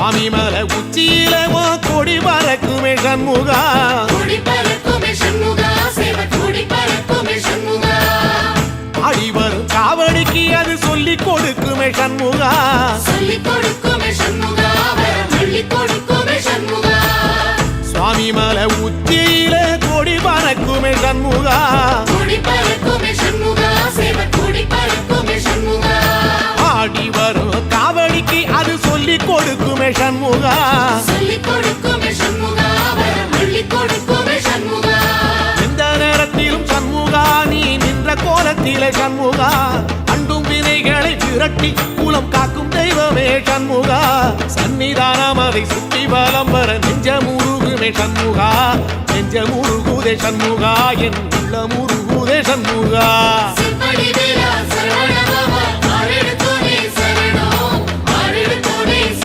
சுவாமி மலை உச்சியில கொடி பறக்குமே சண்முகா, கொடி பறக்குமே சண்முகா, சேவ கொடி பறக்குமே சண்முகா. ஆடி வரும் காவடிக்கு அது சொல்லி கொடுக்குமே சண்முகா, சொல்லி கொடுக்குமே சண்முகா, சொல்லி கொடுக்குமே சண்முகா. சுவாமி மலை உச்சியில கொடி பறக்குமே சண்முகா, கொடி பறக்குமே சண்முகா, சேவ கொடி பறக்குமே சண்முகா. ஆடி வரும் காவடிக்கு அது சொல்லி கொடுக்குமே சண்முகா, சொல்லி கொடுக்குமே சண்முகா, சொல்லி கொடுக்குமே சண்முகா. எந்த நேரத்திலும் சண்முகா நீ நின்ற கோலத்திலே சண்முகா, அண்டும் வினைகளை விரட்டி குலம் காக்கும் தெய்வமே சண்முகா, சன்னிதானம் அதை சுற்றி பலம் வர நெஞ்ச முருகுமே சண்முகா, நெஞ்ச முருகுதே சண்முகா, என் உள்ள முருகுதே சண்முகா. சிற்படி வீரா சரவண பவா